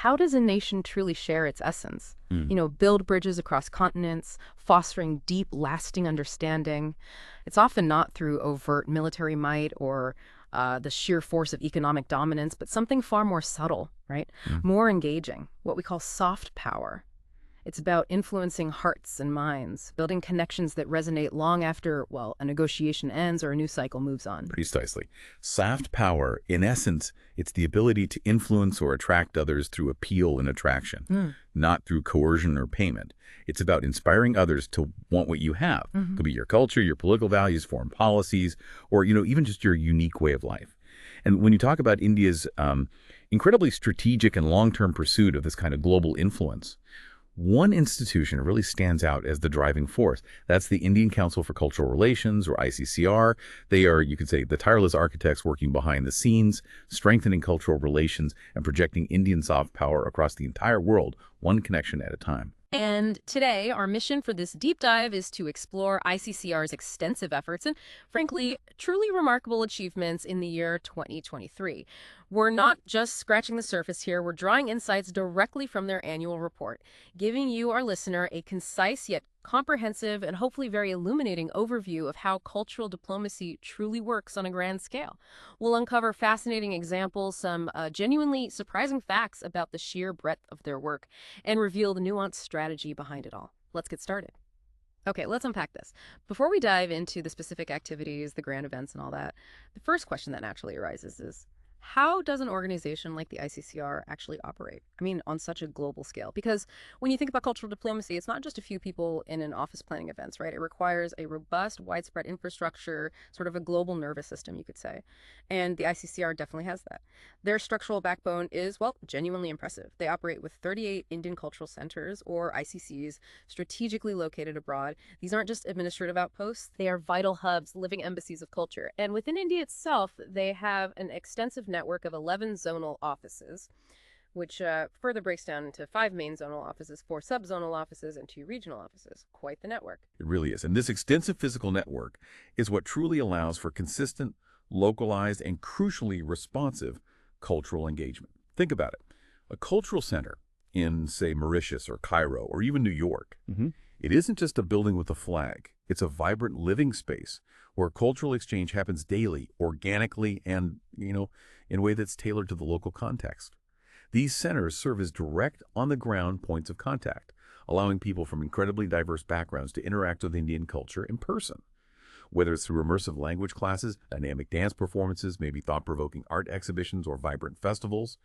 how does a nation truly share its essence? Mm. Build bridges across continents, fostering deep, lasting understanding. It's often not through overt military might or the sheer force of economic dominance, but something far more subtle, right? Mm. More engaging, what we call soft power. It's about influencing hearts and minds, building connections that resonate long after, well, a negotiation ends or a new cycle moves on. Precisely. Soft power, in essence, it's the ability to influence or attract others through appeal and attraction, Mm. not through coercion or payment. It's about inspiring others to want what you have. It could be your culture, your political values, foreign policies, or, even just your unique way of life. And when you talk about India's incredibly strategic and long-term pursuit of this kind of global influence, one institution really stands out as the driving force. That's the Indian Council for Cultural Relations, or ICCR. They are, you could say, the tireless architects working behind the scenes, strengthening cultural relations and projecting Indian soft power across the entire world, one connection at a time. And today, our mission for this deep dive is to explore ICCR's extensive efforts and, frankly, truly remarkable achievements in the year 2023. We're not just scratching the surface here, we're drawing insights directly from their annual report, giving you, our listener, a concise yet comprehensive and hopefully very illuminating overview of how cultural diplomacy truly works on a grand scale. We'll uncover fascinating examples, some genuinely surprising facts about the sheer breadth of their work, and reveal the nuanced strategy behind it all. Let's get started. Okay, let's unpack this. Before we dive into the specific activities, the grand events, and all that, the first question that naturally arises is, how does an organization like the ICCR actually operate? I mean, on such a global scale. Because when you think about cultural diplomacy, it's not just a few people in an office planning events, right? It requires a robust, widespread infrastructure, sort of a global nervous system, you could say. And the ICCR definitely has that. Their structural backbone is, well, genuinely impressive. They operate with 38 Indian cultural centers, or ICCs, strategically located abroad. These aren't just administrative outposts. They are vital hubs, living embassies of culture. And within India itself, they have an extensive network of 11 zonal offices, which further breaks down into 5 main zonal offices, 4 sub-zonal offices, and 2 regional offices. Quite the network. It really is. And this extensive physical network is what truly allows for consistent, localized, and crucially responsive cultural engagement. Think about it. A cultural center in, say, Mauritius or Cairo or even New York, it isn't just a building with a flag. It's a vibrant living space where cultural exchange happens daily, organically, and, in a way that's tailored to the local context. These centers serve as direct, on-the-ground points of contact, allowing people from incredibly diverse backgrounds to interact with Indian culture in person. Whether it's through immersive language classes, dynamic dance performances, maybe thought-provoking art exhibitions, or vibrant festivals,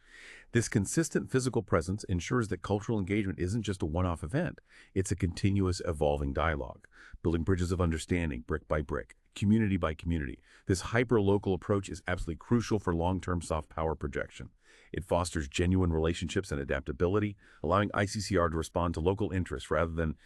this consistent physical presence ensures that cultural engagement isn't just a one-off event. It's a continuous, evolving dialogue, building bridges of understanding brick by brick, community by community. This hyper-local approach is absolutely crucial for long-term soft power projection. It fosters genuine relationships and adaptability, allowing ICCR to respond to local interests rather than,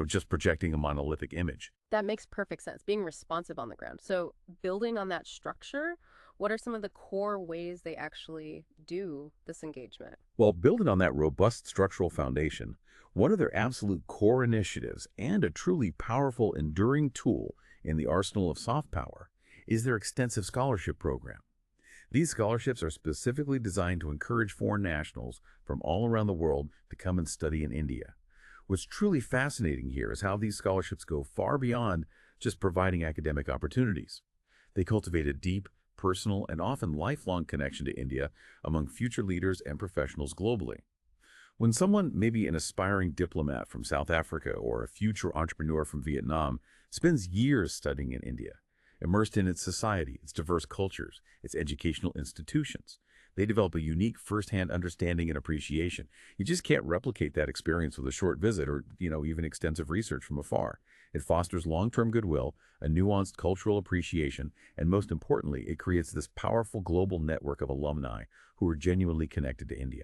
just projecting a monolithic image. That makes perfect sense, being responsive on the ground. So building on that structure, what are some of the core ways they actually do this engagement? While building on that robust structural foundation, one of their absolute core initiatives and a truly powerful, enduring tool in the arsenal of soft power is their extensive scholarship program. These scholarships are specifically designed to encourage foreign nationals from all around the world to come and study in India. What's truly fascinating here is how these scholarships go far beyond just providing academic opportunities. They cultivate a deep, personal, and often lifelong connection to India among future leaders and professionals globally. When someone, maybe an aspiring diplomat from South Africa or a future entrepreneur from Vietnam, spends years studying in India, immersed in its society, its diverse cultures, its educational institutions, they develop a unique first-hand understanding and appreciation. You just can't replicate that experience with a short visit or, even extensive research from afar. It fosters long-term goodwill, a nuanced cultural appreciation, and most importantly, it creates this powerful global network of alumni who are genuinely connected to India.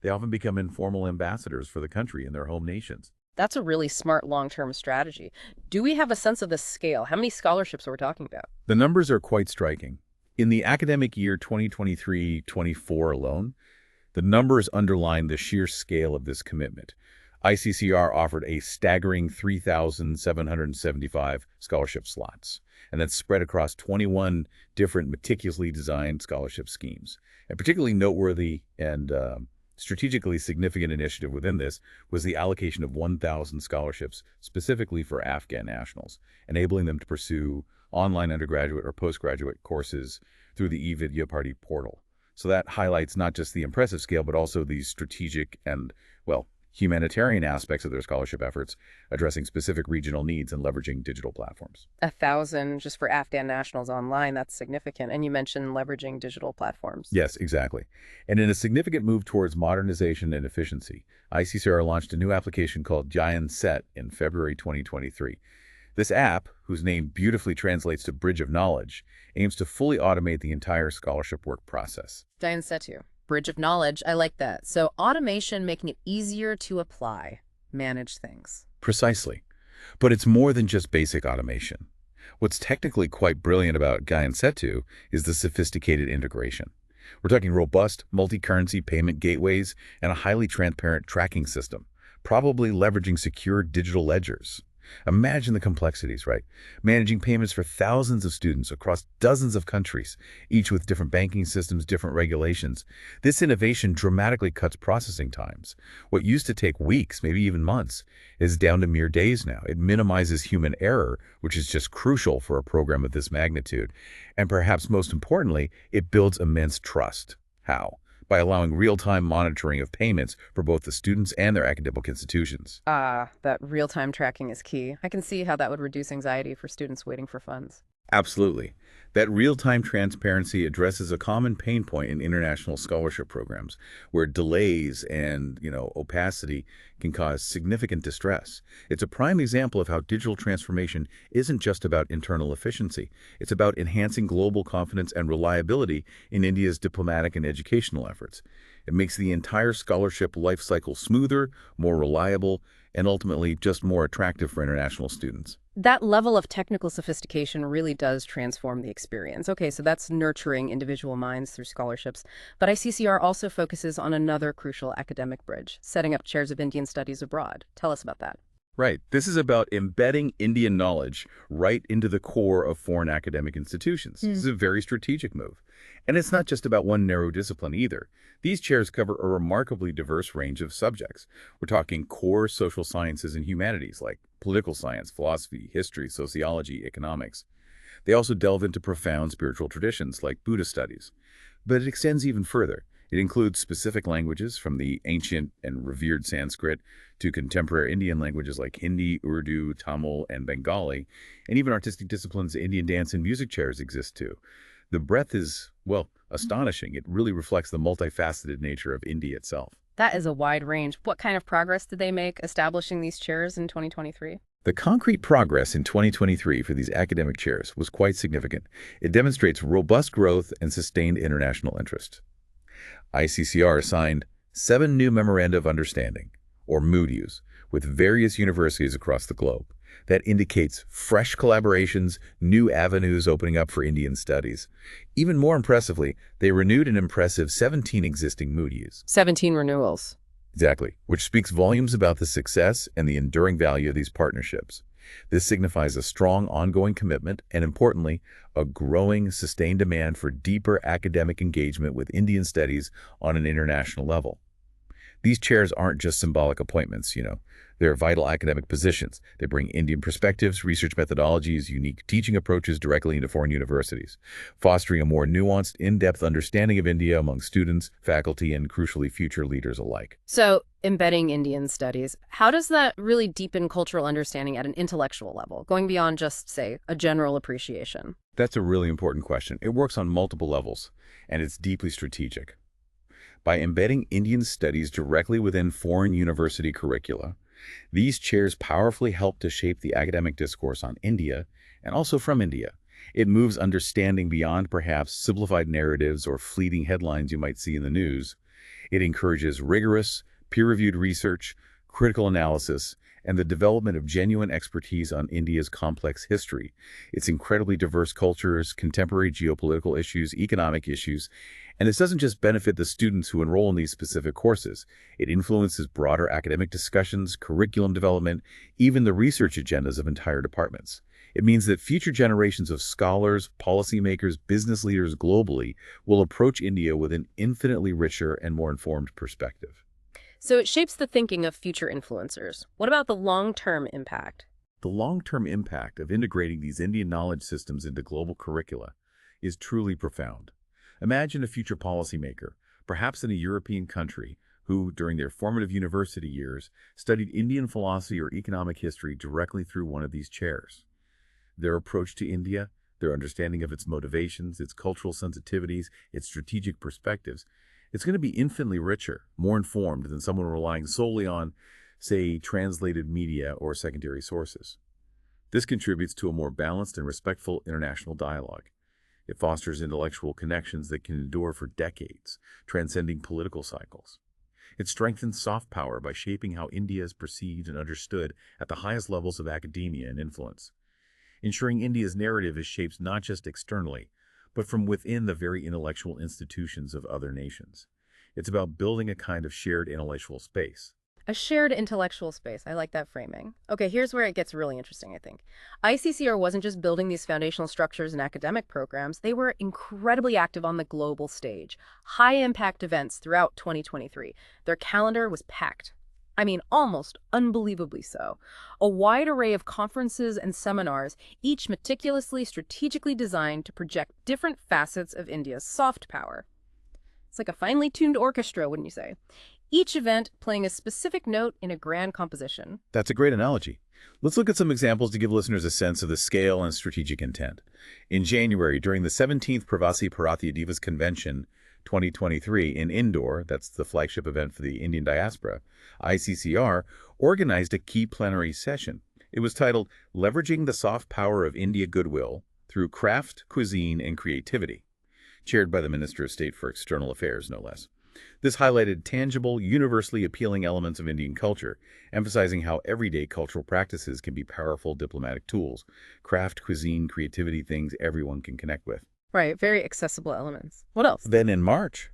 They often become informal ambassadors for the country in their home nations. That's a really smart long-term strategy. Do we have a sense of the scale? How many scholarships are we talking about? The numbers are quite striking. In the academic year 2023-24 alone, the numbers underline the sheer scale of this commitment. ICCR offered a staggering 3,775 scholarship slots, and that's spread across 21 different meticulously designed scholarship schemes. And particularly noteworthy and Strategically significant initiative within this was the allocation of 1,000 scholarships specifically for Afghan nationals, enabling them to pursue online undergraduate or postgraduate courses through the e-Vidya Party portal. So that highlights not just the impressive scale, but also the strategic and, well, humanitarian aspects of their scholarship efforts, addressing specific regional needs and leveraging digital platforms. 1,000 just for Afghan nationals online, that's significant. And you mentioned leveraging digital platforms. Yes, exactly. And in a significant move towards modernization and efficiency, ICCR launched a new application called Gyan Set in February 2023. This app, whose name beautifully translates to Bridge of Knowledge, aims to fully automate the entire scholarship work process. Diane Setu. Bridge of knowledge. I like that. So automation making it easier to apply, manage things. Precisely. But it's more than just basic automation. What's technically quite brilliant about Gyan Setu is the sophisticated integration. We're talking robust, multi-currency payment gateways and a highly transparent tracking system, probably leveraging secure digital ledgers. Imagine the complexities, right? Managing payments for thousands of students across dozens of countries, each with different banking systems, different regulations. This innovation dramatically cuts processing times. What used to take weeks, maybe even months, is down to mere days now. It minimizes human error, which is just crucial for a program of this magnitude. And perhaps most importantly, it builds immense trust. How? By allowing real-time monitoring of payments for both the students and their academic institutions. That real-time tracking is key. I can see how that would reduce anxiety for students waiting for funds. Absolutely. That real-time transparency addresses a common pain point in international scholarship programs, where delays and, opacity can cause significant distress. It's a prime example of how digital transformation isn't just about internal efficiency. It's about enhancing global confidence and reliability in India's diplomatic and educational efforts. It makes the entire scholarship life cycle smoother, more reliable, and ultimately just more attractive for international students. That level of technical sophistication really does transform the experience. Okay, so that's nurturing individual minds through scholarships. But ICCR also focuses on another crucial academic bridge, setting up chairs of Indian studies abroad. Tell us about that. Right. This is about embedding Indian knowledge right into the core of foreign academic institutions. This is a very strategic move. And it's not just about one narrow discipline either. These chairs cover a remarkably diverse range of subjects. We're talking core social sciences and humanities like political science, philosophy, history, sociology, economics. They also delve into profound spiritual traditions like Buddhist studies. But it extends even further. It includes specific languages from the ancient and revered Sanskrit to contemporary Indian languages like Hindi, Urdu, Tamil, and Bengali, and even artistic disciplines. Indian dance and music chairs exist too. The breadth is, well, astonishing. It really reflects the multifaceted nature of India itself. That is a wide range. What kind of progress did they make establishing these chairs in 2023? The concrete progress in 2023 for these academic chairs was quite significant. It demonstrates robust growth and sustained international interest. ICCR signed 7 new Memoranda of Understanding, or MOUDUs, with various universities across the globe. That indicates fresh collaborations, new avenues opening up for Indian studies. Even more impressively, they renewed an impressive 17 existing MOUDUs. 17 renewals. Exactly, which speaks volumes about the success and the enduring value of these partnerships. This signifies a strong ongoing commitment and, importantly, a growing, sustained demand for deeper academic engagement with Indian studies on an international level. These chairs aren't just symbolic appointments, They're vital academic positions. They bring Indian perspectives, research methodologies, unique teaching approaches directly into foreign universities, fostering a more nuanced, in-depth understanding of India among students, faculty, and crucially future leaders alike. So, embedding Indian studies, how does that really deepen cultural understanding at an intellectual level, going beyond just, say, a general appreciation? That's a really important question. It works on multiple levels, and it's deeply strategic. By embedding Indian studies directly within foreign university curricula, these chairs powerfully help to shape the academic discourse on India and also from India. It moves understanding beyond perhaps simplified narratives or fleeting headlines you might see in the news. It encourages rigorous, peer-reviewed research, critical analysis, and the development of genuine expertise on India's complex history, its incredibly diverse cultures, contemporary geopolitical issues, economic issues. And this doesn't just benefit the students who enroll in these specific courses. It influences broader academic discussions, curriculum development, even the research agendas of entire departments. It means that future generations of scholars, policymakers, business leaders globally will approach India with an infinitely richer and more informed perspective. So it shapes the thinking of future influencers. What about the long-term impact? The long-term impact of integrating these Indian knowledge systems into global curricula is truly profound. Imagine a future policymaker, perhaps in a European country, who, during their formative university years, studied Indian philosophy or economic history directly through one of these chairs. Their approach to India, their understanding of its motivations, its cultural sensitivities, its strategic perspectives, it's going to be infinitely richer, more informed than someone relying solely on, say, translated media or secondary sources. This contributes to a more balanced and respectful international dialogue. It fosters intellectual connections that can endure for decades, transcending political cycles. It strengthens soft power by shaping how India is perceived and understood at the highest levels of academia and influence, ensuring India's narrative is shaped not just externally, but from within the very intellectual institutions of other nations. It's about building a kind of shared intellectual space. A shared intellectual space. I like that framing. Okay, here's where it gets really interesting, I think. ICCR wasn't just building these foundational structures and academic programs, they were incredibly active on the global stage. High-impact events throughout 2023. Their calendar was packed. I mean, almost unbelievably so. A wide array of conferences and seminars, each meticulously, strategically designed to project different facets of India's soft power. It's like a finely tuned orchestra, wouldn't you say? Each event playing a specific note in a grand composition. That's a great analogy. Let's look at some examples to give listeners a sense of the scale and strategic intent. In January, during the 17th Pravasi Bharatiya Divas Convention 2023 in Indore, that's the flagship event for the Indian diaspora, ICCR organized a key plenary session. It was titled Leveraging the Soft Power of India Goodwill Through Craft, Cuisine, and Creativity, chaired by the Minister of State for External Affairs, no less. This highlighted tangible, universally appealing elements of Indian culture, emphasizing how everyday cultural practices can be powerful diplomatic tools. Craft, cuisine, creativity, things everyone can connect with. Right, very accessible elements. What else? Then in March,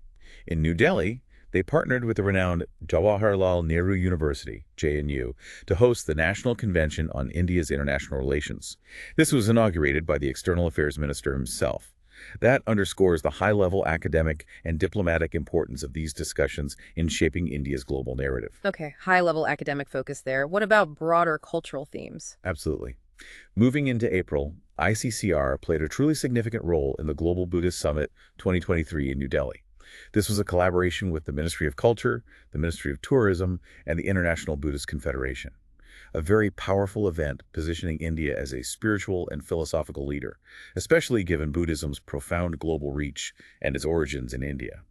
in New Delhi, they partnered with the renowned Jawaharlal Nehru University, JNU, to host the National Convention on India's International Relations. This was inaugurated by the External Affairs Minister himself. That underscores the high-level academic and diplomatic importance of these discussions in shaping India's global narrative. Okay, high-level academic focus there. What about broader cultural themes? Absolutely. Moving into April, ICCR played a truly significant role in the Global Buddhist Summit 2023 in New Delhi. This was a collaboration with the Ministry of Culture, the Ministry of Tourism, and the International Buddhist Confederation. A very powerful event positioning India as a spiritual and philosophical leader, especially given Buddhism's profound global reach and its origins in India.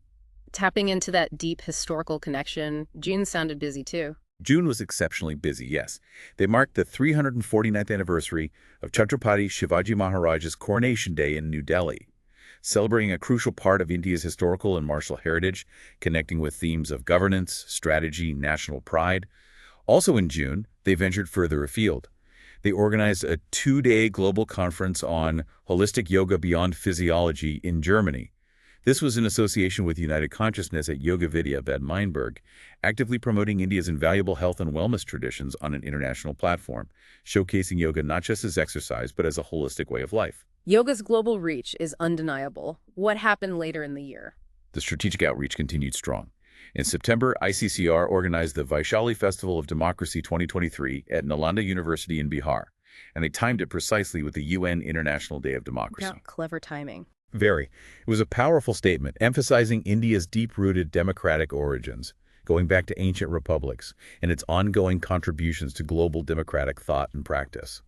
Tapping into that deep historical connection, June sounded busy too. June was exceptionally busy, yes. They marked the 349th anniversary of Chhatrapati Shivaji Maharaj's coronation day in New Delhi, celebrating a crucial part of India's historical and martial heritage, connecting with themes of governance, strategy, national pride. Also in June, they ventured further afield. They organized a 2-day global conference on holistic yoga beyond physiology in Germany. This was in association with United Consciousness at Yoga Vidya Bad Meinberg, actively promoting India's invaluable health and wellness traditions on an international platform, showcasing yoga not just as exercise, but as a holistic way of life. Yoga's global reach is undeniable. What happened later in the year? The strategic outreach continued strong. In September, ICCR organized the Vaishali Festival of Democracy 2023 at Nalanda University in Bihar, and they timed it precisely with the UN International Day of Democracy. Yeah, clever timing. Very. It was a powerful statement, emphasizing India's deep-rooted democratic origins, going back to ancient republics, and its ongoing contributions to global democratic thought and practice.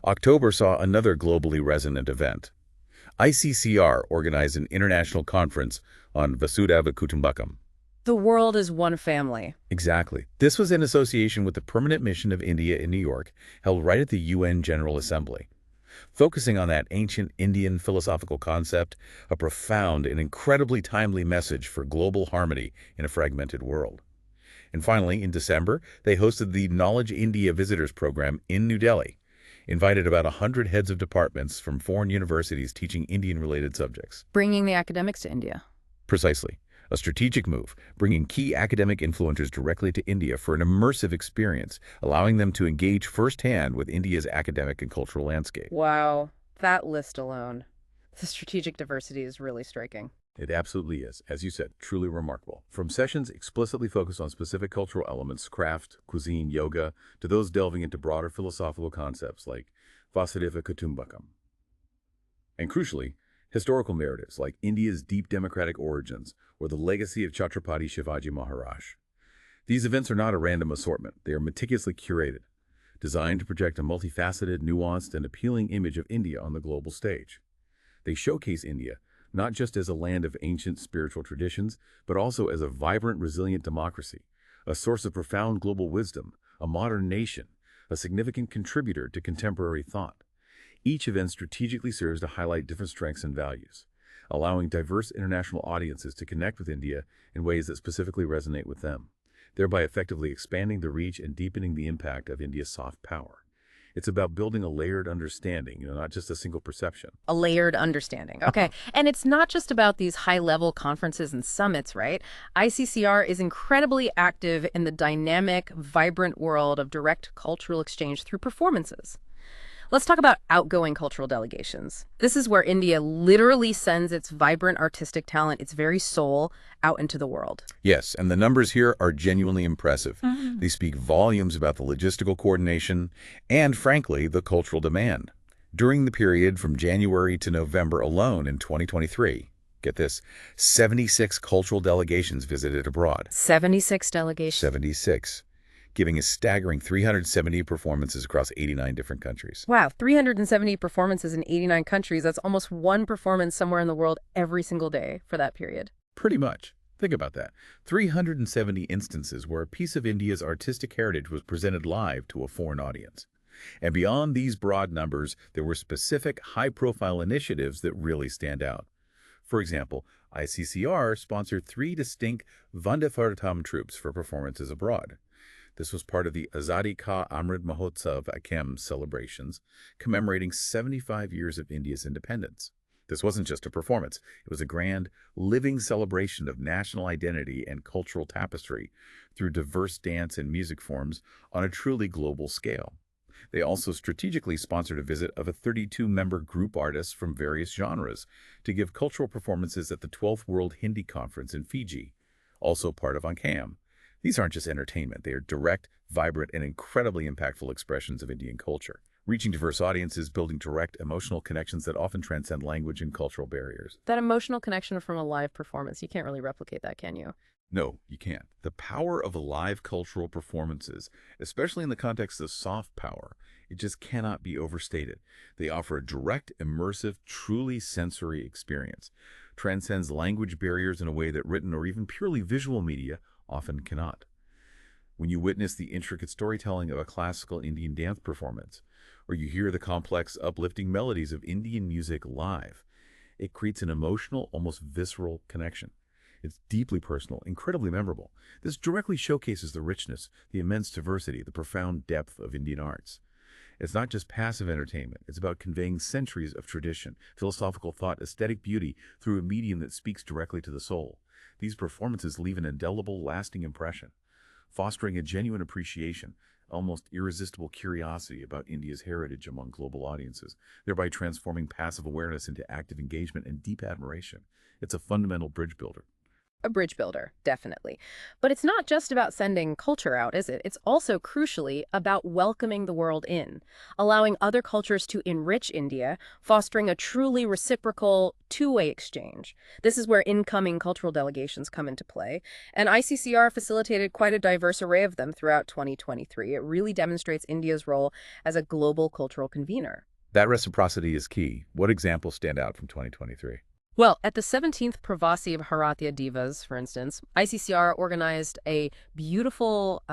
October saw another globally resonant event. ICCR organized an international conference on Vasudhaiva Kutumbakam. The world is one family. Exactly. This was in association with the Permanent Mission of India in New York, held right at the UN General Assembly. Focusing on that ancient Indian philosophical concept, a profound and incredibly timely message for global harmony in a fragmented world. And finally, in December, they hosted the Knowledge India Visitors Program in New Delhi, invited about 100 heads of departments from foreign universities teaching Indian-related subjects. Bringing the academics to India. Precisely. A strategic move, bringing key academic influencers directly to India for an immersive experience, allowing them to engage firsthand with India's academic and cultural landscape. Wow, that list alone. The strategic diversity is really striking. It absolutely is, as you said, truly remarkable. From sessions explicitly focused on specific cultural elements, craft, cuisine, yoga, to those delving into broader philosophical concepts like Vasudeva Kutumbakam. And crucially, historical narratives like India's deep democratic origins or the legacy of Chhatrapati Shivaji Maharaj. These events are not a random assortment. They are meticulously curated, designed to project a multifaceted, nuanced, and appealing image of India on the global stage. They showcase India not just as a land of ancient spiritual traditions, but also as a vibrant, resilient democracy, a source of profound global wisdom, a modern nation, a significant contributor to contemporary thought. Each event strategically serves to highlight different strengths and values, allowing diverse international audiences to connect with India in ways that specifically resonate with them, thereby effectively expanding the reach and deepening the impact of India's soft power. It's about building a layered understanding, not just a single perception. A layered understanding. Okay. And it's not just about these high-level conferences and summits, right? ICCR is incredibly active in the dynamic, vibrant world of direct cultural exchange through performances. Let's talk about outgoing cultural delegations. This is where India literally sends its vibrant artistic talent, its very soul, out into the world. Yes, and the numbers here are genuinely impressive. Mhm. They speak volumes about the logistical coordination and, frankly, the cultural demand. During the period from January to November alone in 2023, get this, 76 cultural delegations visited abroad. 76 delegations. 76, giving a staggering 370 performances across 89 different countries. Wow, 370 performances in 89 countries. That's almost one performance somewhere in the world every single day for that period. Pretty much. Think about that. 370 instances where a piece of India's artistic heritage was presented live to a foreign audience. And beyond these broad numbers, there were specific high-profile initiatives that really stand out. For example, ICCR sponsored 3 distinct Vande Bharatam troops for performances abroad. This was part of the Azadi Ka Amrit Mahotsav AKEM celebrations, commemorating 75 years of India's independence. This wasn't just a performance. It was a grand, living celebration of national identity and cultural tapestry through diverse dance and music forms on a truly global scale. They also strategically sponsored a visit of a 32-member group artists from various genres to give cultural performances at the 12th World Hindi Conference in Fiji, also part of AKEM. These aren't just entertainment. They are direct, vibrant, and incredibly impactful expressions of Indian culture, reaching diverse audiences, building direct, emotional connections that often transcend language and cultural barriers. That emotional connection from a live performance, you can't really replicate that, can you? No, you can't. The power of live cultural performances, especially in the context of soft power, it just cannot be overstated. They offer a direct, immersive, truly sensory experience, transcends language barriers in a way that written or even purely visual media often cannot. When you witness the intricate storytelling of a classical Indian dance performance, or you hear the complex, uplifting melodies of Indian music live, it creates an emotional, almost visceral connection. It's deeply personal, incredibly memorable. This directly showcases the richness, the immense diversity, the profound depth of Indian arts. It's not just passive entertainment. It's about conveying centuries of tradition, philosophical thought, aesthetic beauty through a medium that speaks directly to the soul. These performances leave an indelible, lasting impression, fostering a genuine appreciation, almost irresistible curiosity about India's heritage among global audiences, thereby transforming passive awareness into active engagement and deep admiration. It's a fundamental bridge builder. A bridge builder, definitely. But it's not just about sending culture out, is it? It's also crucially about welcoming the world in, allowing other cultures to enrich India, fostering a truly reciprocal, two-way exchange. This is where incoming cultural delegations come into play, and ICCR facilitated quite a diverse array of them throughout 2023. It really demonstrates India's role as a global cultural convener. That reciprocity is key. What examples stand out from 2023? Well, at the 17th Pravasi of Bharatiya Divas, for instance, ICCR organized a beautiful,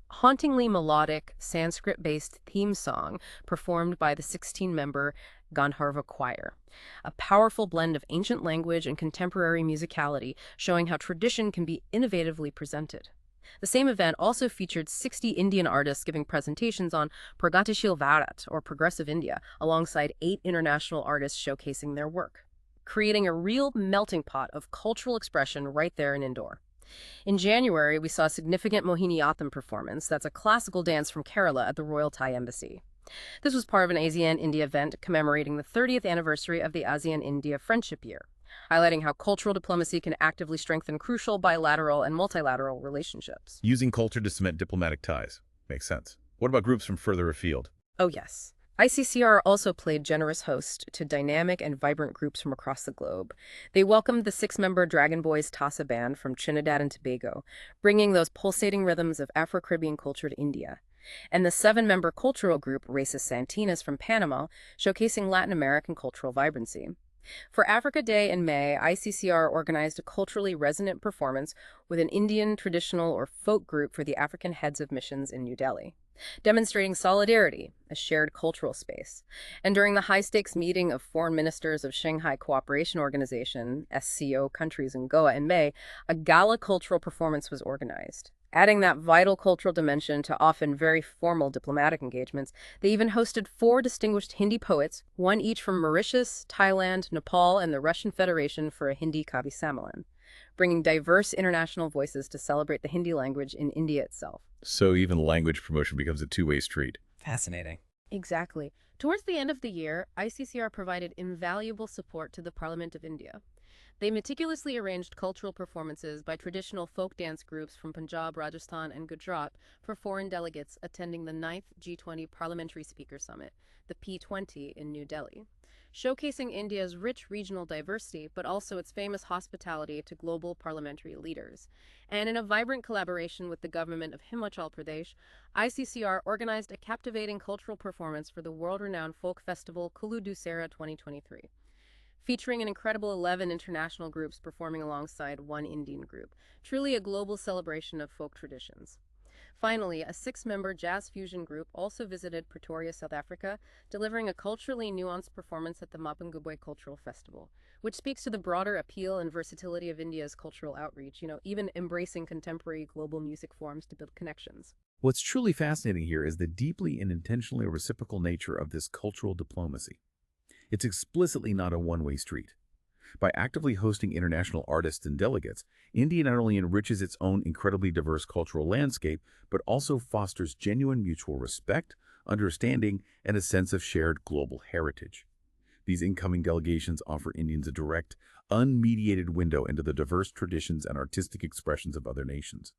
hauntingly melodic Sanskrit-based theme song performed by the 16-member Gandharva Choir. A powerful blend of ancient language and contemporary musicality, showing how tradition can be innovatively presented. The same event also featured 60 Indian artists giving presentations on Pragatishil Bharat, or Progressive India, alongside 8 international artists showcasing their work. creating a real melting pot of cultural expression right there in Indore. In January, we saw a significant Mohiniyattam performance. That's a classical dance from Kerala at the Royal Thai Embassy. This was part of an ASEAN-India event commemorating the 30th anniversary of the ASEAN-India Friendship Year, highlighting how cultural diplomacy can actively strengthen crucial bilateral and multilateral relationships. Using culture to cement diplomatic ties. Makes sense. What about groups from further afield? Oh, yes. ICCR also played generous host to dynamic and vibrant groups from across the globe. They welcomed the six-member Dragon Boys Tassa band from Trinidad and Tobago, bringing those pulsating rhythms of Afro-Caribbean culture to India. And the seven-member cultural group Races Santinas from Panama, showcasing Latin American cultural vibrancy. For Africa Day in May, ICCR organized a culturally resonant performance with an Indian traditional or folk group for the African heads of missions in New Delhi, demonstrating solidarity, a shared cultural space. And during the high-stakes meeting of foreign ministers of Shanghai Cooperation Organization, SCO countries in Goa in May, a gala cultural performance was organized. Adding that vital cultural dimension to often very formal diplomatic engagements, they even hosted four distinguished Hindi poets, one each from Mauritius, Thailand, Nepal, and the Russian Federation for a Hindi Kavi Sammelan, bringing diverse international voices to celebrate the Hindi language in India itself. So even language promotion becomes a two-way street. Fascinating. Exactly. Towards the end of the year, ICCR provided invaluable support to the Parliament of India. They meticulously arranged cultural performances by traditional folk dance groups from Punjab, Rajasthan, and Gujarat for foreign delegates attending the 9th G20 Parliamentary Speaker Summit, the P20, in New Delhi, showcasing India's rich regional diversity, but also its famous hospitality to global parliamentary leaders. And in a vibrant collaboration with the government of Himachal Pradesh, ICCR organized a captivating cultural performance for the world-renowned folk festival Kulu Dussehra 2023. Featuring an incredible 11 international groups performing alongside one Indian group, truly a global celebration of folk traditions. Finally, a six-member jazz fusion group also visited Pretoria, South Africa, delivering a culturally nuanced performance at the Mapungubwe Cultural Festival, which speaks to the broader appeal and versatility of India's cultural outreach, even embracing contemporary global music forms to build connections. What's truly fascinating here is the deeply and intentionally reciprocal nature of this cultural diplomacy. It's explicitly not a one-way street. By actively hosting international artists and delegates, India not only enriches its own incredibly diverse cultural landscape, but also fosters genuine mutual respect, understanding, and a sense of shared global heritage. These incoming delegations offer Indians a direct, unmediated window into the diverse traditions and artistic expressions of other nations,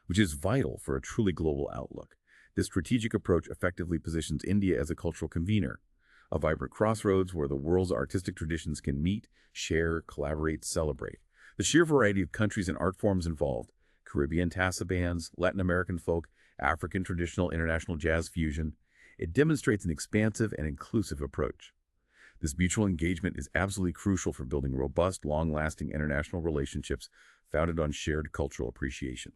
which is vital for a truly global outlook. This strategic approach effectively positions India as a cultural convener, a vibrant crossroads where the world's artistic traditions can meet, share, collaborate, celebrate. The sheer variety of countries and art forms involved, Caribbean tassa bands, Latin American folk, African traditional international jazz fusion, it demonstrates an expansive and inclusive approach. This mutual engagement is absolutely crucial for building robust, long-lasting international relationships founded on shared cultural appreciation,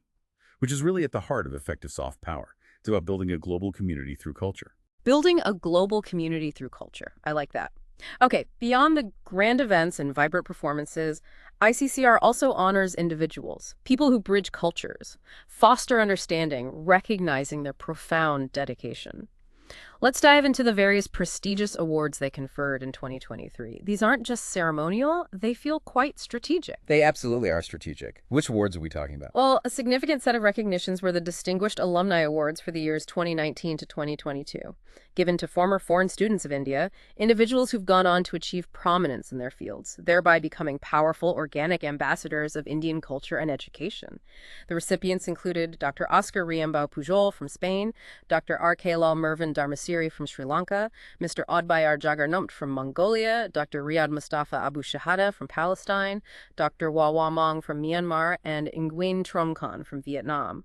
which is really at the heart of effective soft power. It's about building a global community through culture. Building a global community through culture. I like that. Okay, beyond the grand events and vibrant performances, ICCR also honors individuals, people who bridge cultures, foster understanding, recognizing their profound dedication. Let's dive into the various prestigious awards they conferred in 2023. These aren't just ceremonial, they feel quite strategic. They absolutely are strategic. Which awards are we talking about? Well, a significant set of recognitions were the Distinguished Alumni Awards for the years 2019 to 2022, given to former foreign students of India, individuals who've gone on to achieve prominence in their fields, thereby becoming powerful, organic ambassadors of Indian culture and education. The recipients included Dr. Oscar Riambao Pujol from Spain, Dr. R.K. Lal Mervyn Dharmasiri from Sri Lanka, Mr. Odbayar Jagarnamt from Mongolia, Dr. Riyad Mustafa Abu Shahada from Palestine, Dr. Wawa Mong from Myanmar, and Nguyen Trom Khan from Vietnam.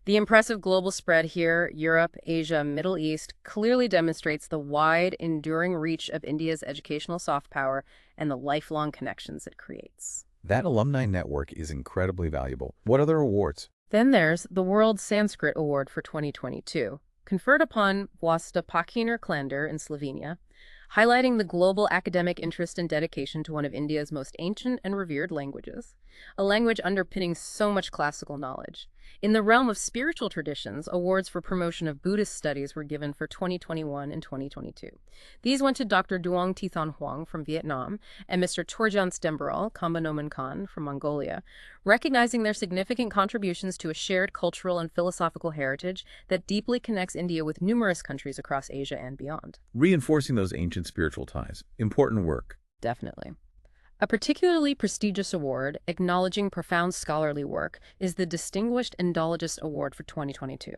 The impressive global spread here, Europe, Asia, Middle East, clearly demonstrates the wide, enduring reach of India's educational soft power and the lifelong connections it creates. That alumni network is incredibly valuable. What other awards? Then there's the World Sanskrit Award for 2022, conferred upon Vlasta Pakiner Klander in Slovenia, highlighting the global academic interest and dedication to one of India's most ancient and revered languages, a language underpinning so much classical knowledge. In the realm of spiritual traditions, awards for promotion of Buddhist studies were given for 2021 and 2022. These went to Dr. Duong Tithon Huang from Vietnam and Mr. Torjan Stemberol Kambanoman Khan from Mongolia, recognizing their significant contributions to a shared cultural and philosophical heritage that deeply connects India with numerous countries across Asia and beyond. Reinforcing those ancient spiritual ties. Important work. Definitely. A particularly prestigious award acknowledging profound scholarly work is the Distinguished Indologist Award for 2022.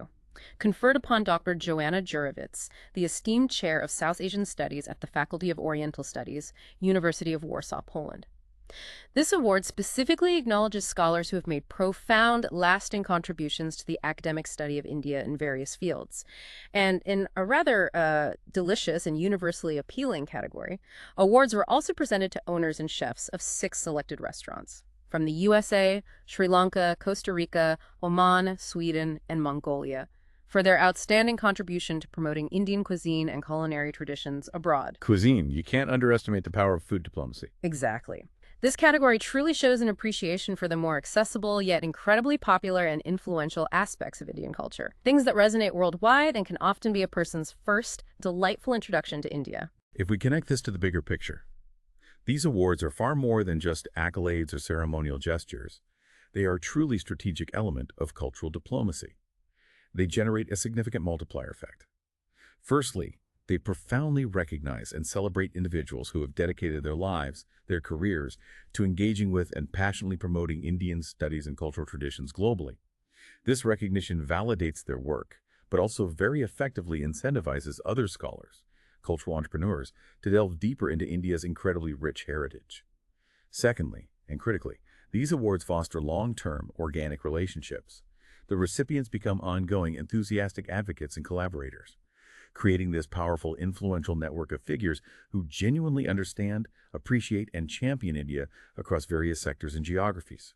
Conferred upon Dr. Joanna Jurewicz, the esteemed chair of South Asian Studies at the Faculty of Oriental Studies, University of Warsaw, Poland. This award specifically acknowledges scholars who have made profound, lasting contributions to the academic study of India in various fields. And in a rather delicious and universally appealing category, awards were also presented to owners and chefs of 6 selected restaurants from the USA, Sri Lanka, Costa Rica, Oman, Sweden, and Mongolia for their outstanding contribution to promoting Indian cuisine and culinary traditions abroad. Cuisine. You can't underestimate the power of food diplomacy. Exactly. This category truly shows an appreciation for the more accessible yet incredibly popular and influential aspects of Indian culture, things that resonate worldwide and can often be a person's first delightful introduction to India. If we connect this to the bigger picture, these awards are far more than just accolades or ceremonial gestures. They are a truly strategic element of cultural diplomacy. They generate a significant multiplier effect. Firstly, they profoundly recognize and celebrate individuals who have dedicated their lives, their careers, to engaging with and passionately promoting Indian studies and cultural traditions globally. This recognition validates their work, but also very effectively incentivizes other scholars, cultural entrepreneurs, to delve deeper into India's incredibly rich heritage. Secondly, and critically, these awards foster long-term, organic relationships. The recipients become ongoing, enthusiastic advocates and collaborators, creating this powerful, influential network of figures who genuinely understand, appreciate, and champion India across various sectors and geographies.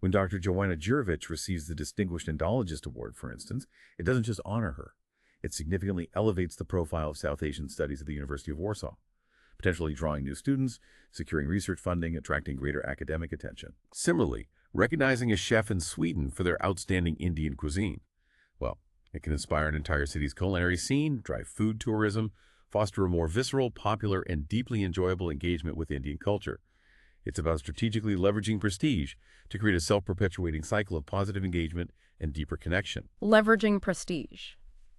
When Dr. Joanna Jurewicz receives the Distinguished Indologist Award, for instance, it doesn't just honor her. It significantly elevates the profile of South Asian studies at the University of Warsaw, potentially drawing new students, securing research funding, attracting greater academic attention. Similarly, recognizing a chef in Sweden for their outstanding Indian cuisine. Well, it can inspire an entire city's culinary scene, drive food tourism, foster a more visceral, popular, and deeply enjoyable engagement with Indian culture. It's about strategically leveraging prestige to create a self-perpetuating cycle of positive engagement and deeper connection. Leveraging prestige.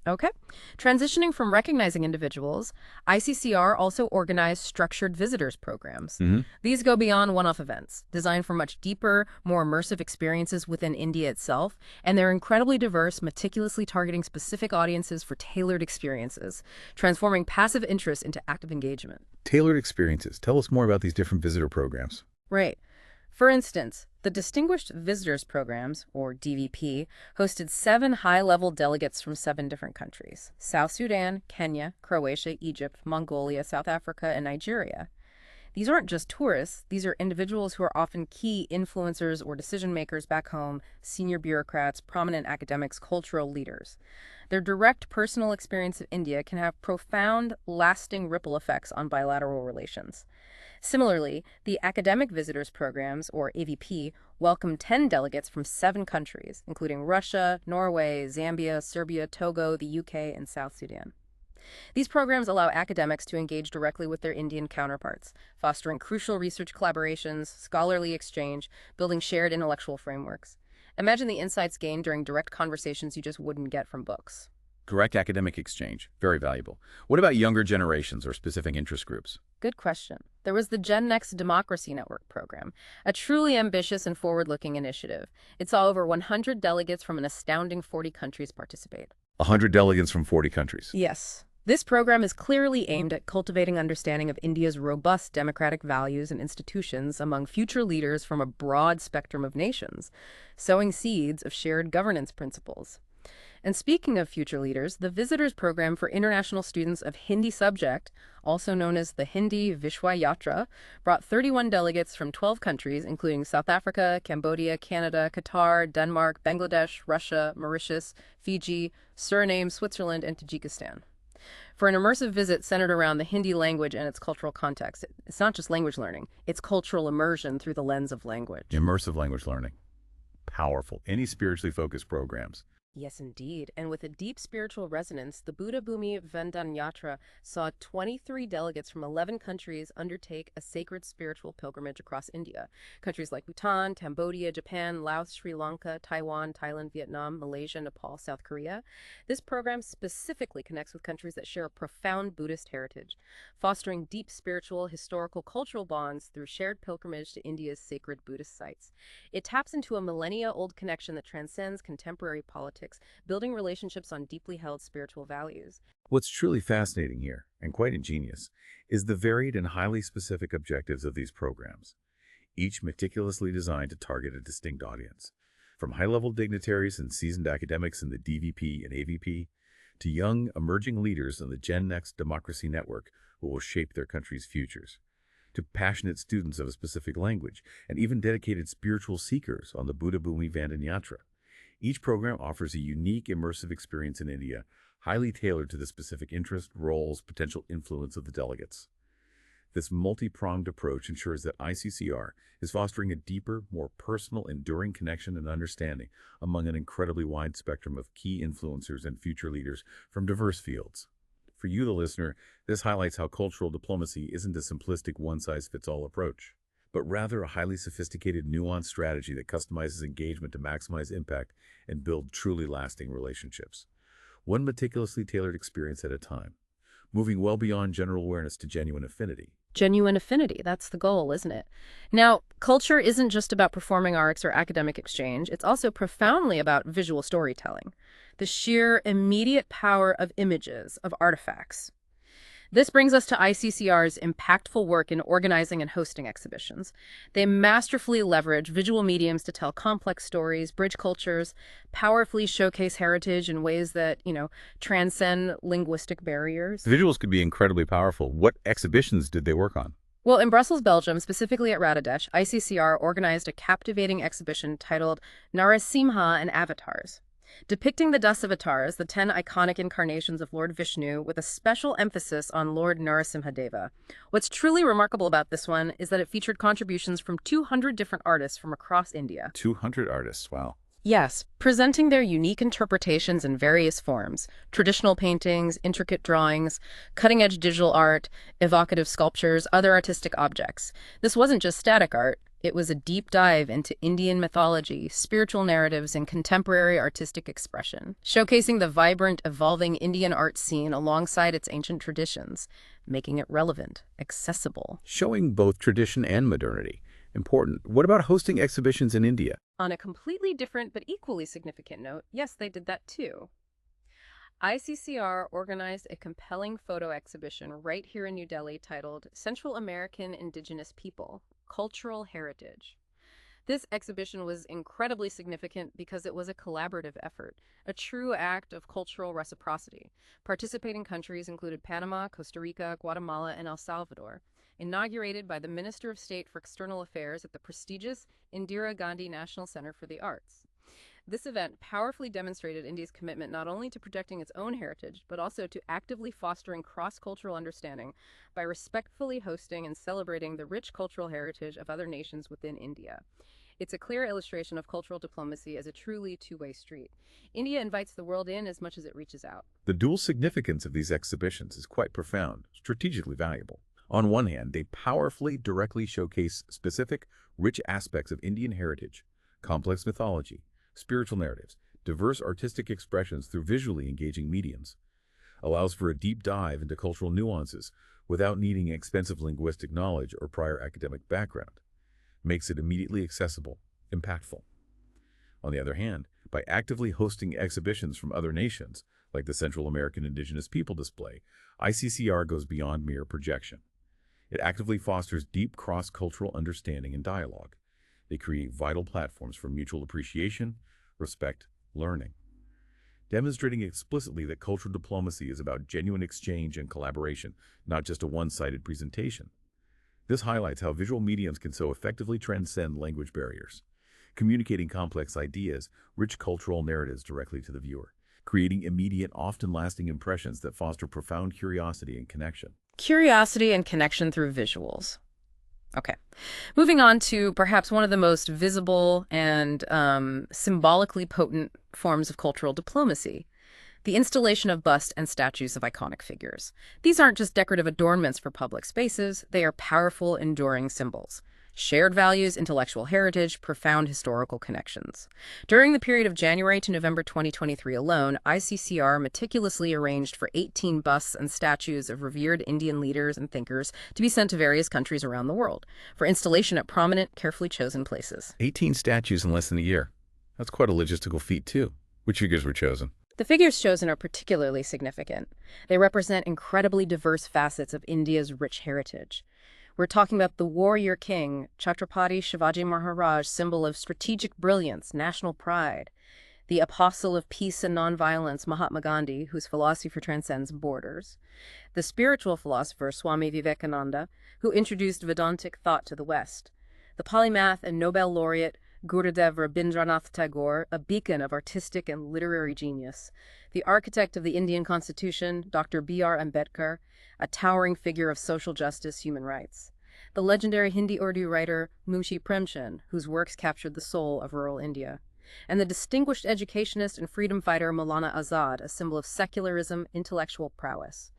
Okay. Transitioning from recognizing individuals, ICCR also organized structured visitors programs. These go beyond one-off events, designed for much deeper, more immersive experiences within India itself, and they're incredibly diverse, meticulously targeting specific audiences for tailored experiences, transforming passive interest into active engagement. Tailored experiences. Tell us more about these different visitor programs. Right. For instance, the Distinguished Visitors Programs, or DVP, hosted 7 high-level delegates from 7 different countries: South Sudan, Kenya, Croatia, Egypt, Mongolia, South Africa, and Nigeria. These aren't just tourists. These are individuals who are often key influencers or decision-makers back home, senior bureaucrats, prominent academics, cultural leaders. Their direct personal experience of India can have profound, lasting ripple effects on bilateral relations. Similarly, the Academic Visitors Programs, or AVP, welcomed 10 delegates from 7 countries, including Russia, Norway, Zambia, Serbia, Togo, the UK, and South Sudan. These programs allow academics to engage directly with their Indian counterparts, fostering crucial research collaborations, scholarly exchange, building shared intellectual frameworks. Imagine the insights gained during direct conversations you just wouldn't get from books. Direct academic exchange. Very valuable. What about younger generations or specific interest groups? Good question. There was the Gen Next Democracy Network program, a truly ambitious and forward-looking initiative. It saw over 100 delegates from an astounding 40 countries participate. 100 delegates from 40 countries. Yes. This program is clearly aimed at cultivating understanding of India's robust democratic values and institutions among future leaders from a broad spectrum of nations, sowing seeds of shared governance principles. And speaking of future leaders, the Visitors Program for International Students of Hindi Subject, also known as the Hindi Vishwa Yatra, brought 31 delegates from 12 countries, including South Africa, Cambodia, Canada, Qatar, Denmark, Bangladesh, Russia, Mauritius, Fiji, Suriname, Switzerland, and Tajikistan. For an immersive visit centered around the Hindi language and its cultural context. It's not just language learning, it's cultural immersion through the lens of language. Immersive language learning. powerful any spiritually focused programs. Yes, indeed. And with a deep spiritual resonance, the Buddha Bhumi Vandanyatra saw 23 delegates from 11 countries undertake a sacred spiritual pilgrimage across India. Countries like Bhutan, Cambodia, Japan, Laos, Sri Lanka, Taiwan, Thailand, Vietnam, Malaysia, Nepal, South Korea. This program specifically connects with countries that share a profound Buddhist heritage, fostering deep spiritual, historical, cultural bonds through shared pilgrimage to India's sacred Buddhist sites. It taps into a millennia-old connection that transcends contemporary politics, building relationships on deeply held spiritual values. What's truly fascinating here, and quite ingenious, is the varied and highly specific objectives of these programs, each meticulously designed to target a distinct audience. From high-level dignitaries and seasoned academics in the DVP and AVP, to young, emerging leaders in the Gen Next Democracy Network who will shape their country's futures, to passionate students of a specific language, and even dedicated spiritual seekers on the Buddha Bhumi Vandanyatra. Each program offers a unique, immersive experience in India, highly tailored to the specific interest, roles, potential influence of the delegates. This multi-pronged approach ensures that ICCR is fostering a deeper, more personal, enduring connection and understanding among an incredibly wide spectrum of key influencers and future leaders from diverse fields. For you, the listener, this highlights how cultural diplomacy isn't a simplistic one-size-fits-all approach, but rather a highly sophisticated, nuanced strategy that customizes engagement to maximize impact and build truly lasting relationships. One meticulously tailored experience at a time, moving well beyond general awareness to genuine affinity. Genuine affinity, that's the goal, isn't it? Now, culture isn't just about performing arts or academic exchange, it's also profoundly about visual storytelling. The sheer immediate power of images, of artifacts. This brings us to ICCR's impactful work in organizing and hosting exhibitions. They masterfully leverage visual mediums to tell complex stories, bridge cultures, powerfully showcase heritage in ways that, transcend linguistic barriers. Visuals could be incredibly powerful. What exhibitions did they work on? Well, in Brussels, Belgium, specifically at Radadesh, ICCR organized a captivating exhibition titled Narasimha and Avatars, depicting the Dasavatars, the 10 iconic incarnations of Lord Vishnu, with a special emphasis on Lord Narasimhadeva. What's truly remarkable about this one is that it featured contributions from 200 different artists from across India. 200 artists, wow. Yes, presenting their unique interpretations in various forms: traditional paintings, intricate drawings, cutting-edge digital art, evocative sculptures, other artistic objects. This wasn't just static art. It was a deep dive into Indian mythology, spiritual narratives, and contemporary artistic expression, showcasing the vibrant, evolving Indian art scene alongside its ancient traditions, making it relevant, accessible. Showing both tradition and modernity. Important. What about hosting exhibitions in India? On a completely different but equally significant note, yes, they did that too. ICCR organized a compelling photo exhibition right here in New Delhi titled Central American Indigenous People, Cultural Heritage. This exhibition was incredibly significant because it was a collaborative effort, a true act of cultural reciprocity. Participating countries included Panama, Costa Rica, Guatemala, and El Salvador. Inaugurated by the Minister of State for External Affairs at the prestigious Indira Gandhi National Center for the Arts. This event powerfully demonstrated India's commitment not only to protecting its own heritage, but also to actively fostering cross-cultural understanding by respectfully hosting and celebrating the rich cultural heritage of other nations within India. It's a clear illustration of cultural diplomacy as a truly two-way street. India invites the world in as much as it reaches out. The dual significance of these exhibitions is quite profound, strategically valuable. On one hand, they powerfully, directly showcase specific, rich aspects of Indian heritage, complex mythology, spiritual narratives, diverse artistic expressions through visually engaging mediums. Allows for a deep dive into cultural nuances without needing expensive linguistic knowledge or prior academic background. Makes it immediately accessible, impactful. On the other hand, by actively hosting exhibitions from other nations, like the Central American Indigenous People display, ICCR goes beyond mere projection. It actively fosters deep cross-cultural understanding and dialogue. They create vital platforms for mutual appreciation, respect, learning, demonstrating explicitly that cultural diplomacy is about genuine exchange and collaboration, not just a one-sided presentation. This highlights how visual mediums can so effectively transcend language barriers, communicating complex ideas, rich cultural narratives directly to the viewer, creating immediate, often lasting impressions that foster profound curiosity and connection. Curiosity and connection through visuals. Okay. Moving on to perhaps one of the most visible and symbolically potent forms of cultural diplomacy, the installation of busts and statues of iconic figures. These aren't just decorative adornments for public spaces, they are powerful, enduring symbols. Shared values, intellectual heritage, profound historical connections. During the period of January to November 2023 alone, ICCR meticulously arranged for 18 busts and statues of revered Indian leaders and thinkers to be sent to various countries around the world for installation at prominent, carefully chosen places. 18 statues in less than a year. That's quite a logistical feat, too. Which figures were chosen? The figures chosen are particularly significant. They represent incredibly diverse facets of India's rich heritage. We're talking about the warrior king, Chhatrapati Shivaji Maharaj, symbol of strategic brilliance, national pride. The apostle of peace and nonviolence, Mahatma Gandhi, whose philosophy transcends borders. The spiritual philosopher, Swami Vivekananda, who introduced Vedantic thought to the West. The polymath and Nobel laureate, Gurudev Rabindranath Tagore, a beacon of artistic and literary genius. The architect of the Indian Constitution, Dr. B.R. Ambedkar, a towering figure of social justice, human rights. The legendary Hindi-Urdu writer Munshi Premchand, whose works captured the soul of rural India. And the distinguished educationist and freedom fighter Maulana Azad, a symbol of secularism, intellectual prowess.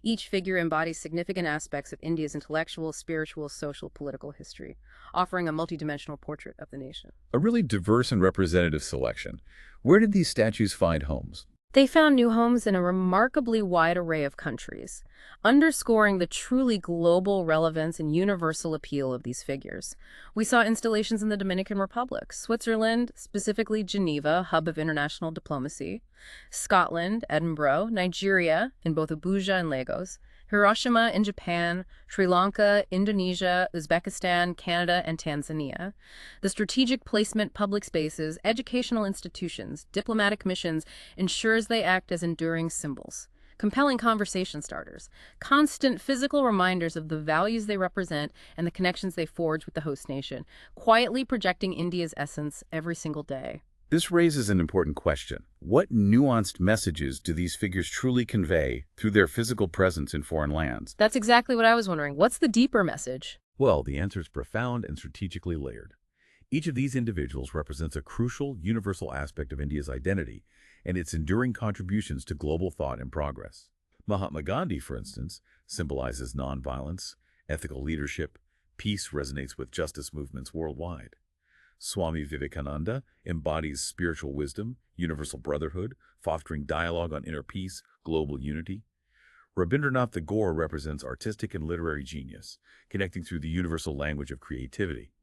Each figure embodies significant aspects of India's intellectual, spiritual, social, political history, offering a multidimensional portrait of the nation. A really diverse and representative selection. Where did these statues find homes? They found new homes in a remarkably wide array of countries, underscoring the truly global relevance and universal appeal of these figures. We saw installations in the Dominican Republic, Switzerland, specifically Geneva, hub of international diplomacy, Scotland, Edinburgh, Nigeria, in both Abuja and Lagos, Hiroshima in Japan, Sri Lanka, Indonesia, Uzbekistan, Canada, and Tanzania. The strategic placement, public spaces, educational institutions, diplomatic missions ensures they act as enduring symbols, compelling conversation starters, constant physical reminders of the values they represent and the connections they forge with the host nation, quietly projecting India's essence every single day. This raises an important question. What nuanced messages do these figures truly convey through their physical presence in foreign lands? That's exactly what I was wondering. What's the deeper message? Well, the answer is profound and strategically layered. Each of these individuals represents a crucial, universal aspect of India's identity and its enduring contributions to global thought and progress. Mahatma Gandhi, for instance, symbolizes nonviolence, ethical leadership, peace resonates with justice movements worldwide. Swami Vivekananda embodies spiritual wisdom, universal brotherhood, fostering dialogue on inner peace, global unity. Rabindranath Tagore represents artistic and literary genius, connecting through the universal language of creativity.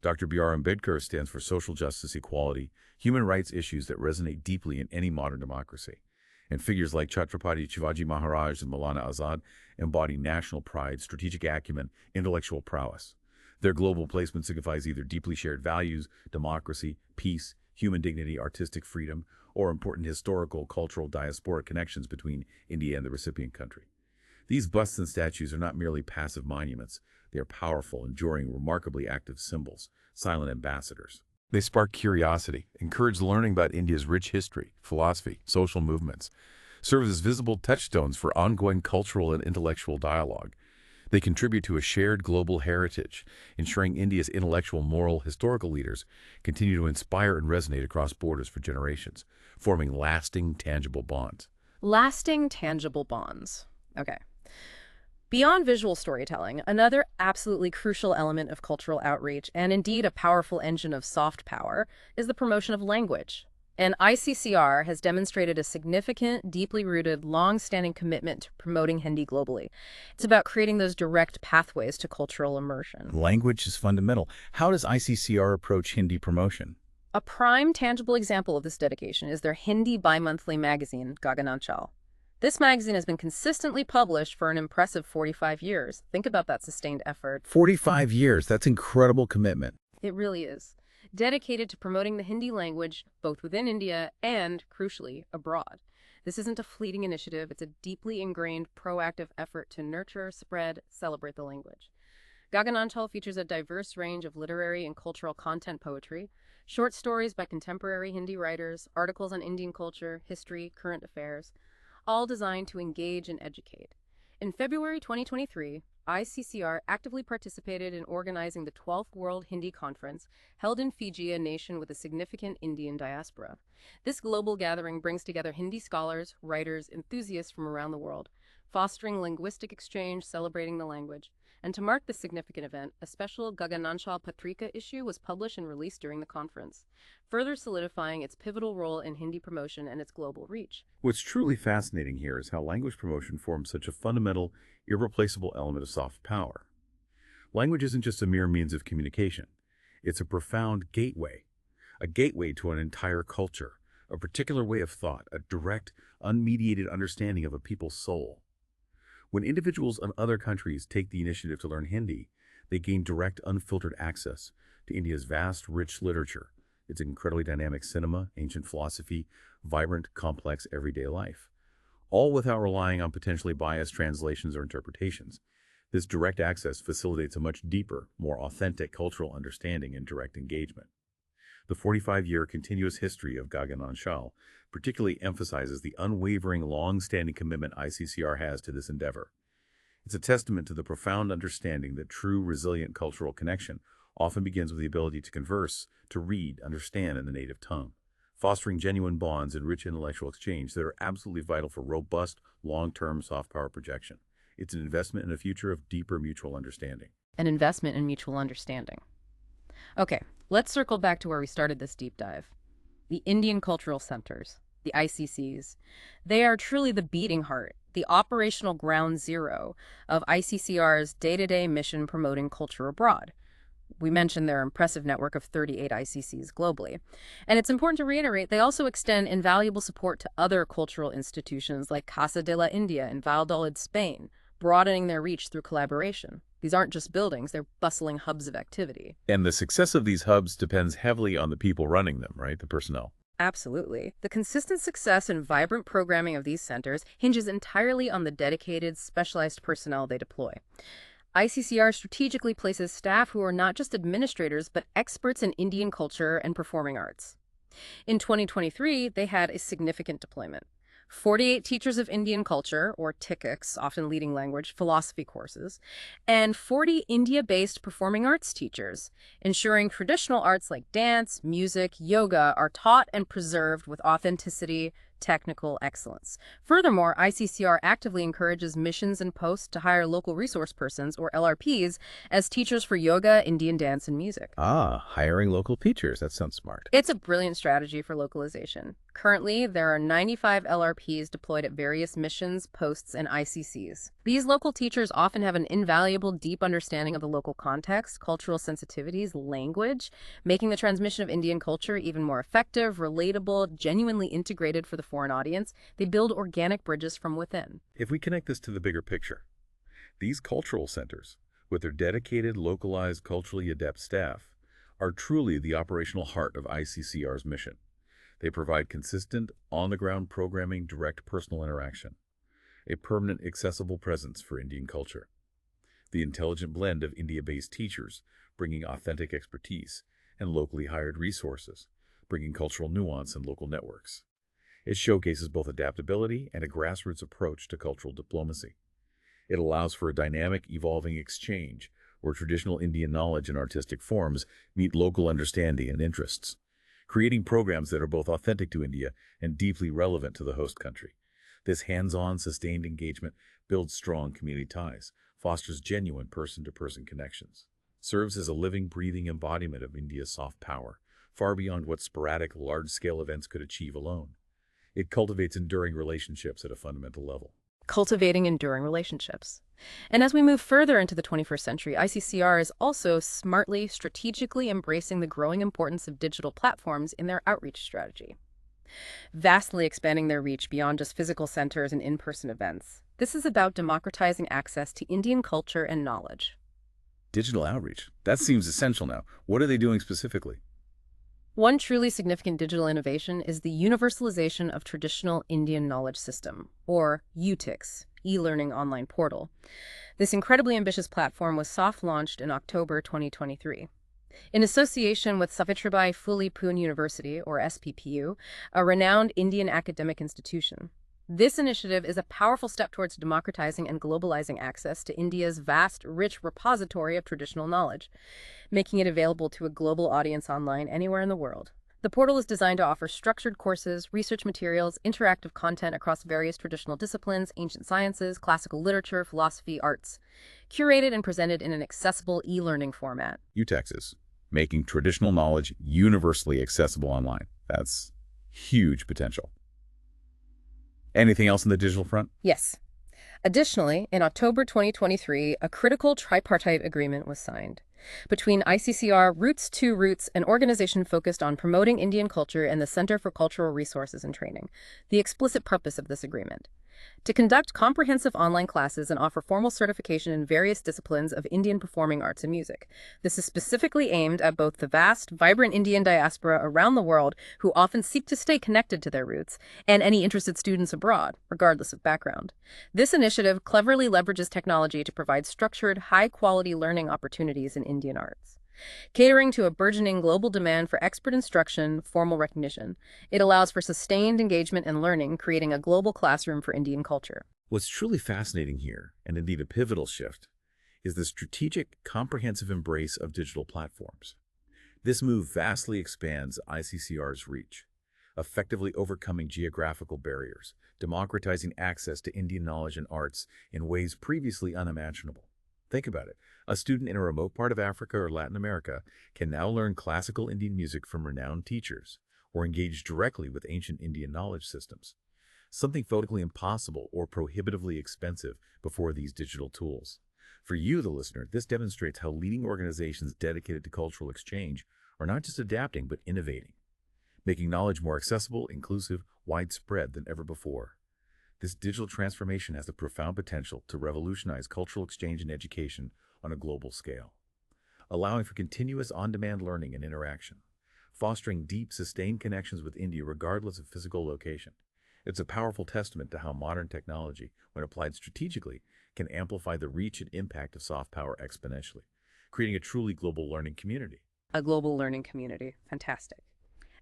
Dr. B.R. Ambedkar stands for social justice, equality, human rights issues that resonate deeply in any modern democracy. And figures like Chhatrapati Shivaji Maharaj and Maulana Azad embody national pride, strategic acumen, intellectual prowess. Their global placement signifies either deeply shared values, democracy, peace, human dignity, artistic freedom, or important historical, cultural, diasporic connections between India and the recipient country. These busts and statues are not merely passive monuments. They are powerful, enduring, remarkably active symbols, silent ambassadors. They spark curiosity, encourage learning about India's rich history, philosophy, social movements, serve as visible touchstones for ongoing cultural and intellectual dialogue. They contribute to a shared global heritage, ensuring India's intellectual, moral, historical leaders continue to inspire and resonate across borders for generations, forming lasting, tangible bonds. Lasting, tangible bonds. Okay. Beyond visual storytelling, another absolutely crucial element of cultural outreach, and indeed a powerful engine of soft power, is the promotion of language. And ICCR has demonstrated a significant, deeply rooted, long-standing commitment to promoting Hindi globally. It's about creating those direct pathways to cultural immersion. Language is fundamental. How does ICCR approach Hindi promotion? A prime, tangible example of this dedication is their Hindi bi-monthly magazine, Gagananchal. This magazine has been consistently published for an impressive 45 years. Think about that sustained effort. 45 years. That's incredible commitment. It really is. Dedicated to promoting the Hindi language both within India and, crucially, abroad. This isn't a fleeting initiative. It's a deeply ingrained, proactive effort to nurture, spread, celebrate the language. Gagananchal features a diverse range of literary and cultural content poetry, short stories by contemporary Hindi writers, articles on Indian culture, history, current affairs, all designed to engage and educate. In February 2023, ICCR actively participated in organizing the 12th World Hindi Conference, held in Fiji, a nation with a significant Indian diaspora. This global gathering brings together Hindi scholars, writers, enthusiasts from around the world, fostering linguistic exchange, celebrating the language. And to mark this significant event, a special Gagananchal Patrika issue was published and released during the conference, further solidifying its pivotal role in Hindi promotion and its global reach. What's truly fascinating here is how language promotion forms such a fundamental, irreplaceable element of soft power. Language isn't just a mere means of communication. It's a profound gateway, a gateway to an entire culture, a particular way of thought, a direct, unmediated understanding of a people's soul. When individuals in other countries take the initiative to learn Hindi, they gain direct, unfiltered access to India's vast, rich literature, its incredibly dynamic cinema, ancient philosophy, vibrant, complex everyday life, all without relying on potentially biased translations or interpretations. This direct access facilitates a much deeper, more authentic cultural understanding and direct engagement. The 45-year continuous history of Gagananchal particularly emphasizes the unwavering, long-standing commitment ICCR has to this endeavor. It's a testament to the profound understanding that true, resilient cultural connection often begins with the ability to converse, to read, understand in the native tongue, fostering genuine bonds and rich intellectual exchange that are absolutely vital for robust, long-term soft power projection. It's an investment in a future of deeper mutual understanding. An investment in mutual understanding. Okay, let's circle back to where we started this deep dive. The Indian Cultural Centers, the ICCs. They are truly the beating heart, the operational ground zero of ICCR's day-to-day mission promoting culture abroad. We mentioned their impressive network of 38 ICCs globally. And it's important to reiterate, they also extend invaluable support to other cultural institutions like Casa de la India in Valladolid, Spain, broadening their reach through collaboration. These aren't just buildings, they're bustling hubs of activity. And the success of these hubs depends heavily on the people running them, right? The personnel. Absolutely. The consistent success and vibrant programming of these centers hinges entirely on the dedicated, specialized personnel they deploy. ICCR strategically places staff who are not just administrators, but experts in Indian culture and performing arts. In 2023, they had a significant deployment. 48 teachers of Indian culture, or TICCs, often leading language, philosophy courses, and 40 India-based performing arts teachers, ensuring traditional arts like dance, music, yoga are taught and preserved with authenticity, technical excellence. Furthermore, ICCR actively encourages missions and posts to hire local resource persons, or LRPs, as teachers for yoga, Indian dance, and music. Ah, hiring local teachers. That sounds smart. It's a brilliant strategy for localization. Currently, there are 95 LRPs deployed at various missions, posts, and ICCs. These local teachers often have an invaluable, deep understanding of the local context, cultural sensitivities, language, making the transmission of Indian culture even more effective, relatable, genuinely integrated for the foreign audience. They build organic bridges from within. If we connect this to the bigger picture, these cultural centers, with their dedicated, localized, culturally adept staff, are truly the operational heart of ICCR's mission. They provide consistent, on-the-ground programming, direct personal interaction, a permanent, accessible presence for Indian culture. The intelligent blend of India-based teachers, bringing authentic expertise, and locally hired resources, bringing cultural nuance and local networks. It showcases both adaptability and a grassroots approach to cultural diplomacy. It allows for a dynamic, evolving exchange where traditional Indian knowledge and artistic forms meet local understanding and interests, creating programs that are both authentic to India and deeply relevant to the host country. This hands-on, sustained engagement builds strong community ties, fosters genuine person-to-person connections, serves as a living, breathing embodiment of India's soft power, far beyond what sporadic, large-scale events could achieve alone. It cultivates enduring relationships at a fundamental level. Cultivating enduring relationships. And as we move further into the 21st century, ICCR is also smartly, strategically embracing the growing importance of digital platforms in their outreach strategy, vastly expanding their reach beyond just physical centers and in-person events. This is about democratizing access to Indian culture and knowledge. Digital outreach. That seems essential now. What are they doing specifically? One truly significant digital innovation is the universalization of traditional Indian knowledge system, or UTIX, e-learning online portal. This incredibly ambitious platform was soft-launched in October 2023. In association with Savitribai Phule Pune University, or SPPU, a renowned Indian academic institution. This initiative is a powerful step towards democratizing and globalizing access to India's vast, rich repository of traditional knowledge, making it available to a global audience online anywhere in the world. The portal is designed to offer structured courses, research materials, interactive content across various traditional disciplines, ancient sciences, classical literature, philosophy, arts, curated and presented in an accessible e-learning format. UTexes, making traditional knowledge universally accessible online. That's huge potential. Anything else on the digital front? Yes. Additionally, in October 2023, a critical tripartite agreement was signed between ICCR, Roots to Roots, an organization focused on promoting Indian culture, and the Center for Cultural Resources and Training. The explicit purpose of this agreement: to conduct comprehensive online classes and offer formal certification in various disciplines of Indian performing arts and music. This is specifically aimed at both the vast, vibrant Indian diaspora around the world who often seek to stay connected to their roots, and any interested students abroad, regardless of background. This initiative cleverly leverages technology to provide structured, high-quality learning opportunities in Indian arts. Catering to a burgeoning global demand for expert instruction, formal recognition, it allows for sustained engagement and learning, creating a global classroom for Indian culture. What's truly fascinating here, and indeed a pivotal shift, is the strategic, comprehensive embrace of digital platforms. This move vastly expands ICCR's reach, effectively overcoming geographical barriers, democratizing access to Indian knowledge and arts in ways previously unimaginable. Think about it. A student in a remote part of Africa or Latin America can now learn classical Indian music from renowned teachers or engage directly with ancient Indian knowledge systems, something physically impossible or prohibitively expensive before these digital tools. For you, the listener, this demonstrates how leading organizations dedicated to cultural exchange are not just adapting but innovating, making knowledge more accessible, inclusive, widespread than ever before. This digital transformation has the profound potential to revolutionize cultural exchange and education on a global scale, allowing for continuous on-demand learning and interaction, fostering deep, sustained connections with India regardless of physical location. It's a powerful testament to how modern technology, when applied strategically, can amplify the reach and impact of soft power exponentially, creating a truly global learning community. A global learning community. Fantastic.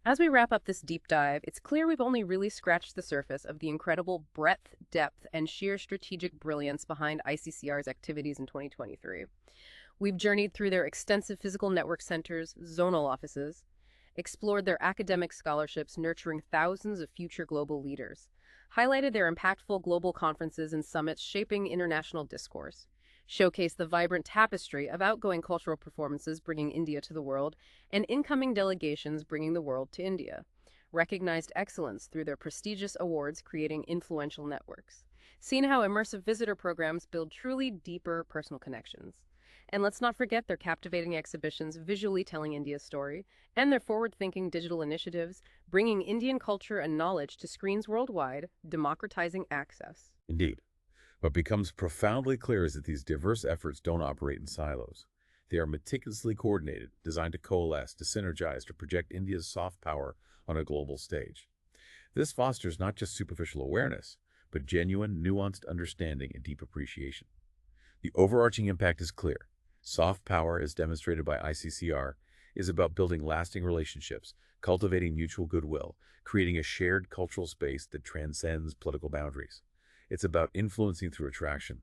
As we wrap up this deep dive, it's clear we've only really scratched the surface of the incredible breadth, depth, and sheer strategic brilliance behind ICCR's activities in 2023. We've journeyed through their extensive physical network centers, zonal offices, explored their academic scholarships nurturing thousands of future global leaders, highlighted their impactful global conferences and summits shaping international discourse, showcased the vibrant tapestry of outgoing cultural performances bringing India to the world and incoming delegations bringing the world to India, recognized excellence through their prestigious awards creating influential networks, seen how immersive visitor programs build truly deeper personal connections. And let's not forget their captivating exhibitions visually telling India's story, and their forward-thinking digital initiatives bringing Indian culture and knowledge to screens worldwide, democratizing access. Indeed. What becomes profoundly clear is that these diverse efforts don't operate in silos. They are meticulously coordinated, designed to coalesce, to synergize, to project India's soft power on a global stage. This fosters not just superficial awareness, but genuine, nuanced understanding and deep appreciation. The overarching impact is clear. Soft power, as demonstrated by ICCR, is about building lasting relationships, cultivating mutual goodwill, creating a shared cultural space that transcends political boundaries. It's about influencing through attraction,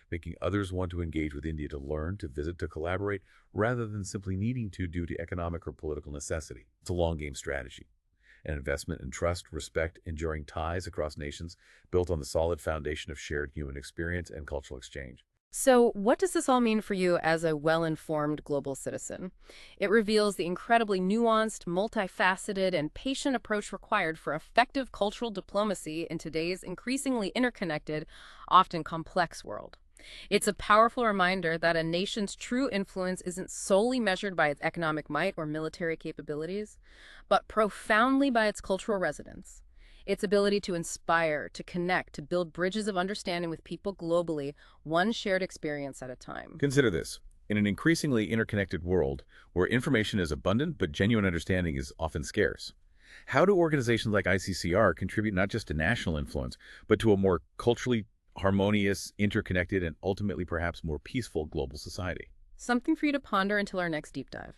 making others want to engage with India, to learn, to visit, to collaborate, rather than simply needing to due to economic or political necessity. It's a long-game strategy, an investment in trust, respect, enduring ties across nations built on the solid foundation of shared human experience and cultural exchange. So, what does this all mean for you as a well-informed global citizen? It reveals the incredibly nuanced, multifaceted, and patient approach required for effective cultural diplomacy in today's increasingly interconnected, often complex world. It's a powerful reminder that a nation's true influence isn't solely measured by its economic might or military capabilities, but profoundly by its cultural resonance. Its ability to inspire, to connect, to build bridges of understanding with people globally, one shared experience at a time. Consider this. In an increasingly interconnected world where information is abundant but genuine understanding is often scarce, how do organizations like ICCR contribute not just to national influence, but to a more culturally harmonious, interconnected, and ultimately perhaps more peaceful global society? Something for you to ponder until our next deep dive.